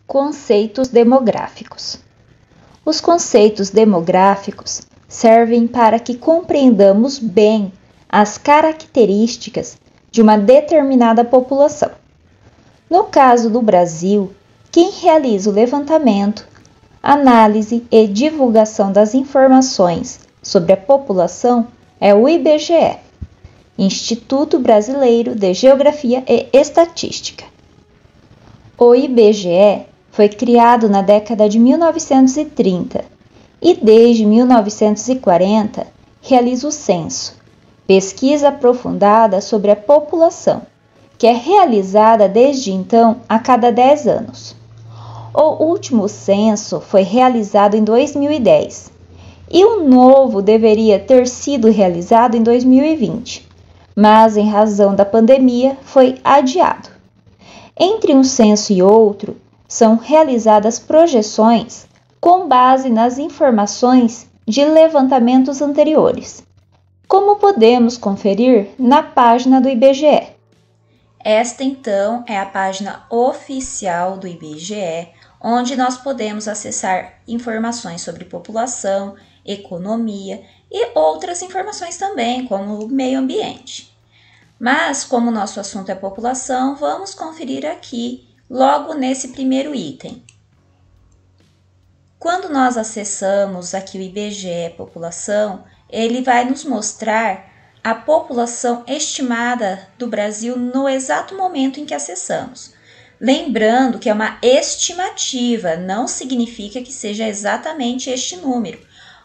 Conceitos demográficos. Os conceitos demográficos servem para que compreendamos bem as características de uma determinada população. No caso do Brasil, quem realiza o levantamento, análise e divulgação das informações sobre a população é o IBGE, Instituto Brasileiro de Geografia e Estatística. O IBGE foi criado na década de 1930 e desde 1940 realiza o censo, pesquisa aprofundada sobre a população, que é realizada desde então a cada 10 anos. O último censo foi realizado em 2010 e o novo deveria ter sido realizado em 2020, mas em razão da pandemia foi adiado. Entre um censo e outro, são realizadas projeções com base nas informações de levantamentos anteriores, como podemos conferir na página do IBGE. Esta, então, é a página oficial do IBGE, onde nós podemos acessar informações sobre população, economia e outras informações também, como o meio ambiente. Mas, como nosso assunto é população, vamos conferir aqui, logo nesse primeiro item. Quando nós acessamos aqui o IBGE População, ele vai nos mostrar a população estimada do Brasil no exato momento em que acessamos. Lembrando que é uma estimativa, não significa que seja exatamente este número.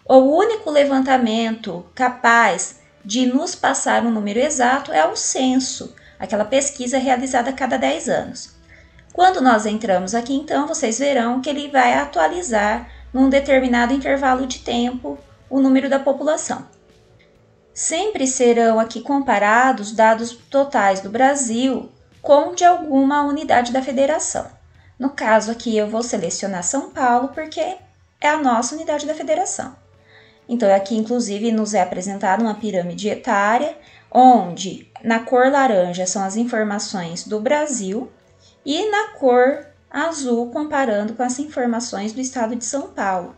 O único levantamento capaz de nos passar um número exato é o censo, aquela pesquisa realizada a cada 10 anos. Quando nós entramos aqui, então, vocês verão que ele vai atualizar num determinado intervalo de tempo o número da população. Sempre serão aqui comparados dados totais do Brasil com de alguma unidade da federação. No caso aqui eu vou selecionar São Paulo porque é a nossa unidade da federação. Então aqui inclusive nos é apresentada uma pirâmide etária, onde na cor laranja são as informações do Brasil e na cor azul comparando com as informações do estado de São Paulo.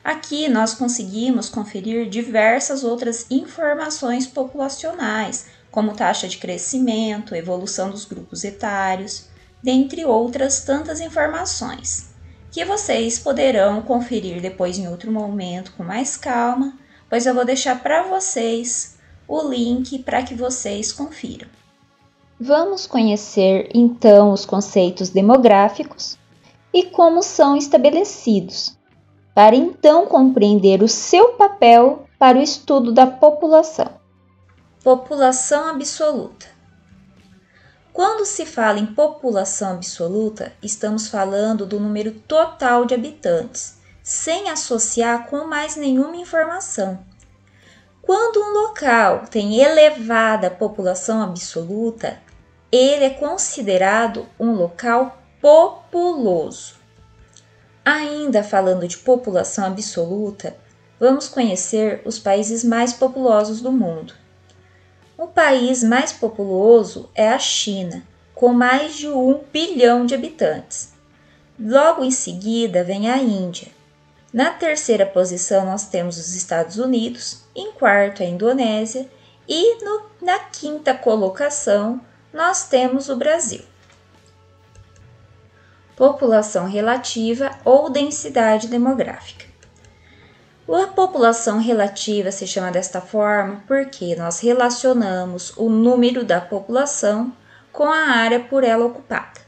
Aqui nós conseguimos conferir diversas outras informações populacionais, como taxa de crescimento, evolução dos grupos etários, dentre outras tantas informações, que vocês poderão conferir depois em outro momento com mais calma, pois eu vou deixar para vocês o link para que vocês confiram. Vamos conhecer então os conceitos demográficos e como são estabelecidos, para então compreender o seu papel para o estudo da população. População absoluta. Quando se fala em população absoluta, estamos falando do número total de habitantes, sem associar com mais nenhuma informação. Quando um local tem elevada população absoluta, ele é considerado um local populoso. Ainda falando de população absoluta, vamos conhecer os países mais populosos do mundo. O país mais populoso é a China, com mais de 1 bilhão de habitantes. Logo em seguida vem a Índia. Na terceira posição nós temos os Estados Unidos, em quarto a Indonésia e na quinta colocação nós temos o Brasil. População relativa ou densidade demográfica. A população relativa se chama desta forma porque nós relacionamos o número da população com a área por ela ocupada.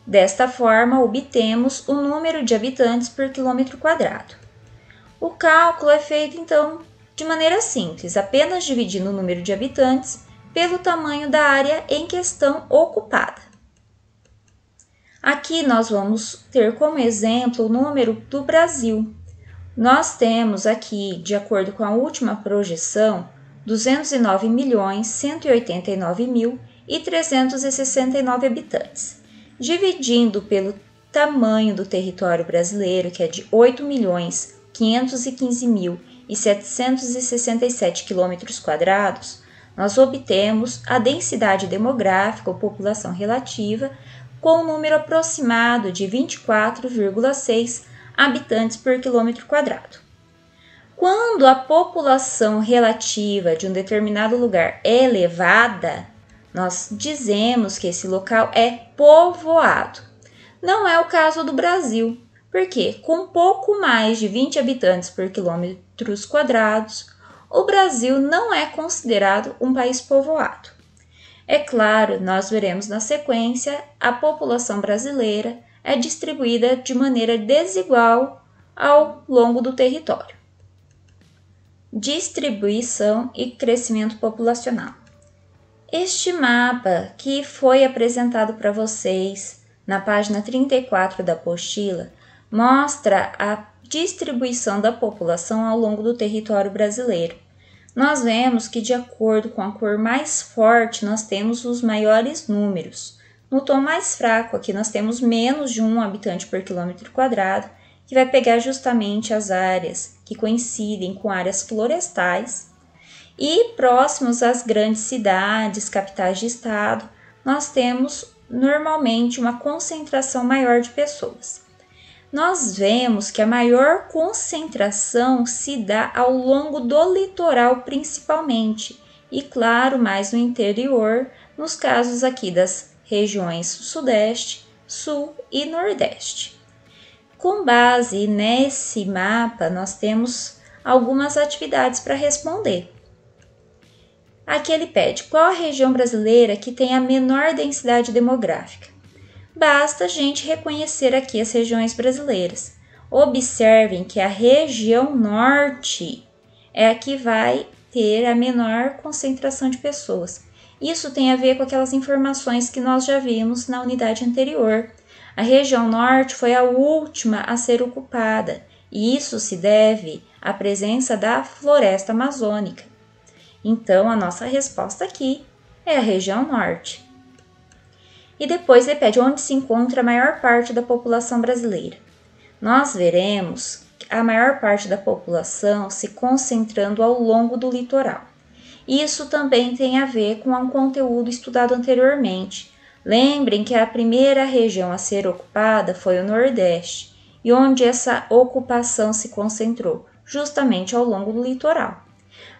Desta forma, obtemos o número de habitantes por quilômetro quadrado. O cálculo é feito, então, de maneira simples, apenas dividindo o número de habitantes pelo tamanho da área em questão ocupada. Aqui nós vamos ter como exemplo o número do Brasil. Nós temos aqui, de acordo com a última projeção, 209.189.369 habitantes. Dividindo pelo tamanho do território brasileiro, que é de 8.515.767 km², nós obtemos a densidade demográfica ou população relativa com um número aproximado de 24,6 habitantes por quilômetro quadrado. Quando a população relativa de um determinado lugar é elevada, nós dizemos que esse local é povoado. Não é o caso do Brasil, porque com pouco mais de 20 habitantes por quilômetros quadrados, o Brasil não é considerado um país povoado. É claro, nós veremos na sequência, a população brasileira é distribuída de maneira desigual ao longo do território. Distribuição e crescimento populacional. Este mapa que foi apresentado para vocês na página 34 da apostila mostra a distribuição da população ao longo do território brasileiro. Nós vemos que, de acordo com a cor mais forte, nós temos os maiores números. No tom mais fraco, aqui nós temos menos de 1 habitante por quilômetro quadrado, que vai pegar justamente as áreas que coincidem com áreas florestais. E próximos às grandes cidades, capitais de estado, nós temos normalmente uma concentração maior de pessoas. Nós vemos que a maior concentração se dá ao longo do litoral principalmente, e claro, mais no interior, nos casos aqui das regiões Sudeste, Sul e Nordeste. Com base nesse mapa, nós temos algumas atividades para responder. Aqui ele pede qual a região brasileira que tem a menor densidade demográfica. Basta a gente reconhecer aqui as regiões brasileiras. Observem que a região norte é a que vai ter a menor concentração de pessoas. Isso tem a ver com aquelas informações que nós já vimos na unidade anterior. A região norte foi a última a ser ocupada, e isso se deve à presença da floresta amazônica. Então, a nossa resposta aqui é a região norte. E depois ele pede onde se encontra a maior parte da população brasileira. Nós veremos a maior parte da população se concentrando ao longo do litoral. Isso também tem a ver com um conteúdo estudado anteriormente. Lembrem que a primeira região a ser ocupada foi o Nordeste, e onde essa ocupação se concentrou? Justamente ao longo do litoral.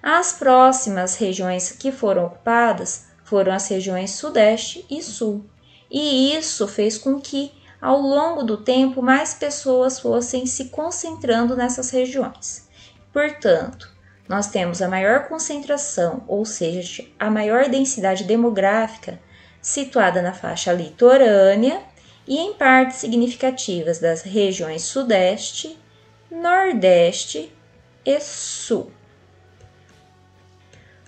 As próximas regiões que foram ocupadas foram as regiões Sudeste e Sul. E isso fez com que, ao longo do tempo, mais pessoas fossem se concentrando nessas regiões. Portanto, nós temos a maior concentração, ou seja, a maior densidade demográfica, situada na faixa litorânea e em partes significativas das regiões Sudeste, Nordeste e Sul.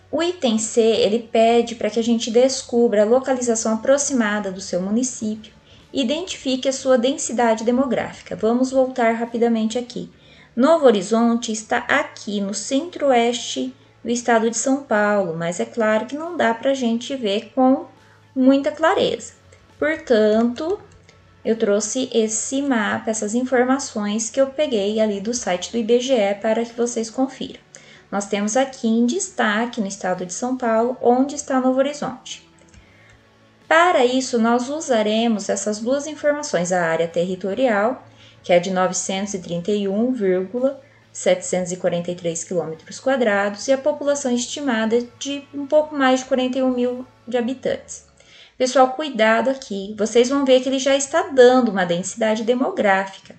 O item C, ele pede para que a gente descubra a localização aproximada do seu município e identifique a sua densidade demográfica. Vamos voltar rapidamente aqui. Novo Horizonte está aqui no centro-oeste do estado de São Paulo, mas é claro que não dá para a gente ver com muita clareza. Portanto, eu trouxe esse mapa, essas informações que eu peguei ali do site do IBGE para que vocês confiram. Nós temos aqui em destaque no estado de São Paulo, onde está Novo Horizonte. Para isso, nós usaremos essas duas informações, a área territorial, que é de 931,743 km², e a população estimada de um pouco mais de 41 mil de habitantes. Pessoal, cuidado aqui, vocês vão ver que ele já está dando uma densidade demográfica.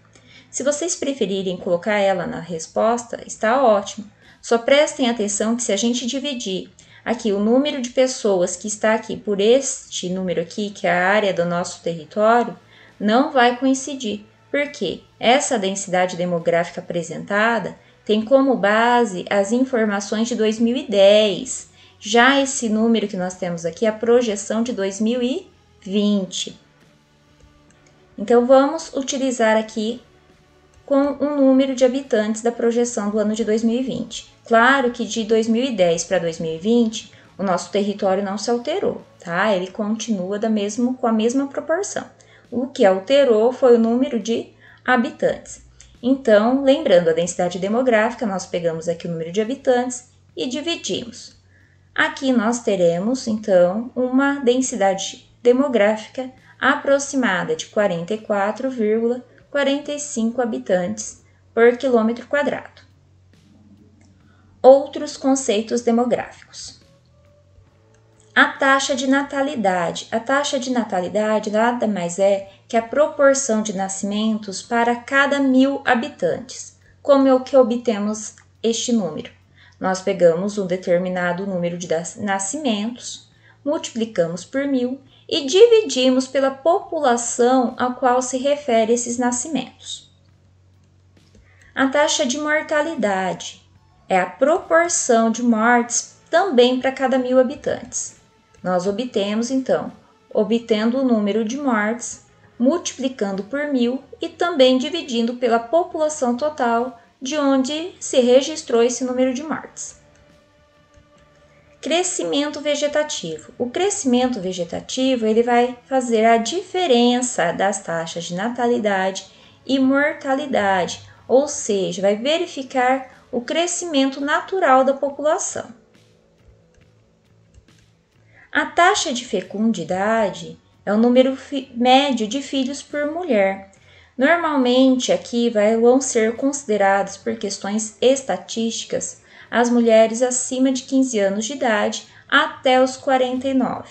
Se vocês preferirem colocar ela na resposta, está ótimo. Só prestem atenção que se a gente dividir aqui o número de pessoas que está aqui por este número aqui, que é a área do nosso território, não vai coincidir. Porque essa densidade demográfica apresentada tem como base as informações de 2010. Já esse número que nós temos aqui é a projeção de 2020. Então, vamos utilizar aqui com um número de habitantes da projeção do ano de 2020. Claro que de 2010 para 2020, o nosso território não se alterou, tá? Ele continua com a mesma proporção. O que alterou foi o número de habitantes. Então, lembrando a densidade demográfica, nós pegamos aqui o número de habitantes e dividimos. Aqui nós teremos, então, uma densidade demográfica aproximada de 44,45 habitantes por quilômetro quadrado. Outros conceitos demográficos. A taxa de natalidade. A taxa de natalidade nada mais é que a proporção de nascimentos para cada 1.000 habitantes. Como é o que obtemos este número? Nós pegamos um determinado número de nascimentos, multiplicamos por 1.000 e dividimos pela população a qual se refere esses nascimentos. A taxa de mortalidade é a proporção de mortes também para cada 1.000 habitantes. Nós obtemos, então, obtendo o número de mortes, multiplicando por 1.000 e também dividindo pela população total de onde se registrou esse número de mortes. Crescimento vegetativo. O crescimento vegetativo ele vai fazer a diferença das taxas de natalidade e mortalidade, ou seja, vai verificar o crescimento natural da população. A taxa de fecundidade é o número médio de filhos por mulher. Normalmente aqui vão ser considerados por questões estatísticas as mulheres acima de 15 anos de idade até os 49.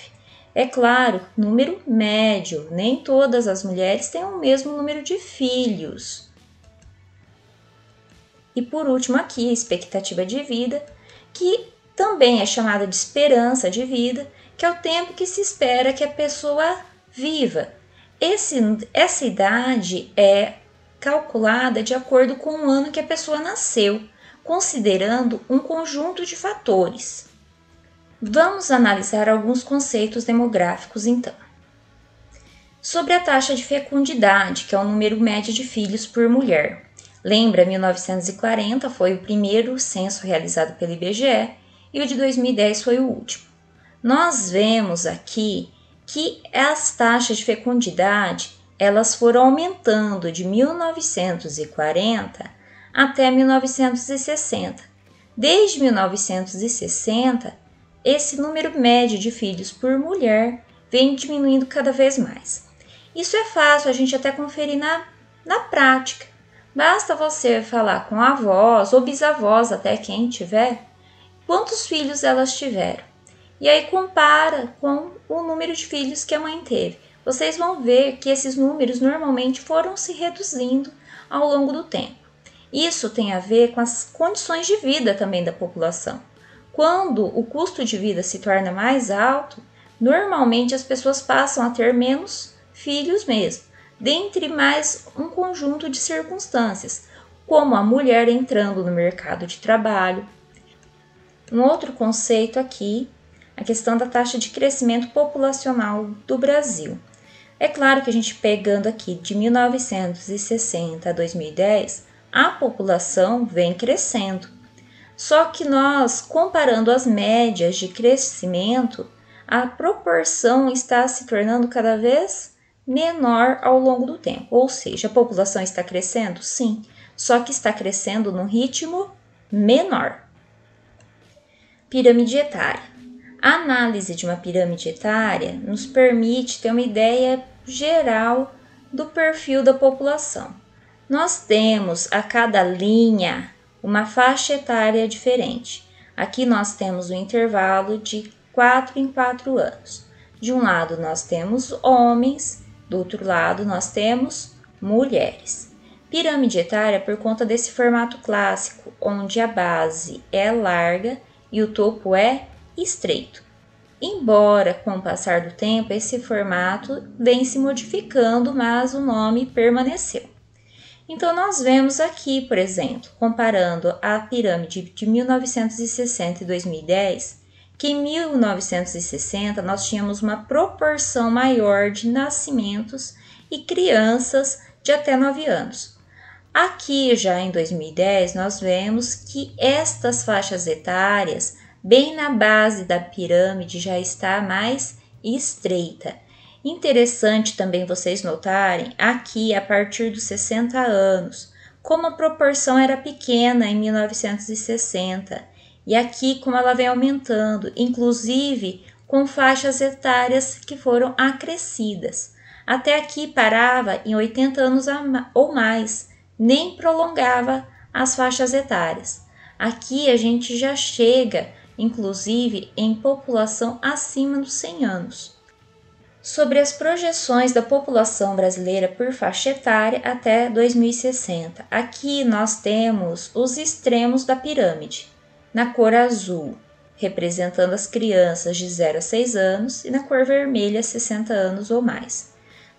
É claro, número médio, nem todas as mulheres têm o mesmo número de filhos. E por último aqui, a expectativa de vida, que também é chamada de esperança de vida, que é o tempo que se espera que a pessoa viva. Essa idade é calculada de acordo com o ano que a pessoa nasceu, considerando um conjunto de fatores. Vamos analisar alguns conceitos demográficos então. Sobre a taxa de fecundidade, que é o número médio de filhos por mulher. Lembra, 1940 foi o primeiro censo realizado pelo IBGE e o de 2010 foi o último. Nós vemos aqui que as taxas de fecundidade elas foram aumentando de 1940 até 1960. Desde 1960, esse número médio de filhos por mulher vem diminuindo cada vez mais. Isso é fácil a gente até conferir na prática. Basta você falar com avós ou bisavós, até quem tiver, quantos filhos elas tiveram. E aí compara com o número de filhos que a mãe teve. Vocês vão ver que esses números normalmente foram se reduzindo ao longo do tempo. Isso tem a ver com as condições de vida também da população. Quando o custo de vida se torna mais alto, normalmente as pessoas passam a ter menos filhos mesmo, dentre mais um conjunto de circunstâncias, como a mulher entrando no mercado de trabalho. Um outro conceito aqui, a questão da taxa de crescimento populacional do Brasil. É claro que a gente pegando aqui de 1960 a 2010, a população vem crescendo. Só que nós, comparando as médias de crescimento, a proporção está se tornando cada vez menor ao longo do tempo. Ou seja, a população está crescendo? Sim, só que está crescendo num ritmo menor. Pirâmide etária. A análise de uma pirâmide etária nos permite ter uma ideia geral do perfil da população. Nós temos a cada linha uma faixa etária diferente. Aqui nós temos o intervalo de 4 em 4 anos. De um lado nós temos homens, do outro lado nós temos mulheres. Pirâmide etária por conta desse formato clássico, onde a base é larga e o topo é estreito. Embora, com o passar do tempo, esse formato vem se modificando, mas o nome permaneceu. Então, nós vemos aqui, por exemplo, comparando a pirâmide de 1960 e 2010, que em 1960 nós tínhamos uma proporção maior de nascimentos e crianças de até 9 anos. Aqui, já em 2010, nós vemos que estas faixas etárias bem na base da pirâmide já está mais estreita. Interessante também vocês notarem aqui a partir dos 60 anos, como a proporção era pequena em 1960 e aqui como ela vem aumentando, inclusive com faixas etárias que foram acrescidas. Até aqui parava em 80 anos ou mais, nem prolongava as faixas etárias. Aqui a gente já chega, inclusive, em população acima dos 100 anos. Sobre as projeções da população brasileira por faixa etária até 2060. Aqui nós temos os extremos da pirâmide, na cor azul, representando as crianças de 0 a 6 anos, e na cor vermelha, 60 anos ou mais.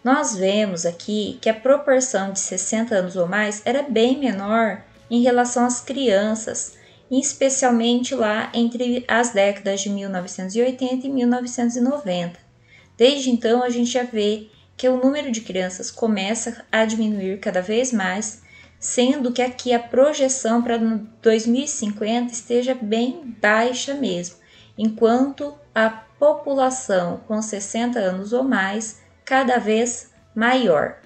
Nós vemos aqui que a proporção de 60 anos ou mais era bem menor em relação às crianças, especialmente lá entre as décadas de 1980 e 1990. Desde então, a gente já vê que o número de crianças começa a diminuir cada vez mais, sendo que aqui a projeção para 2050 esteja bem baixa mesmo, enquanto a população com 60 anos ou mais cada vez maior.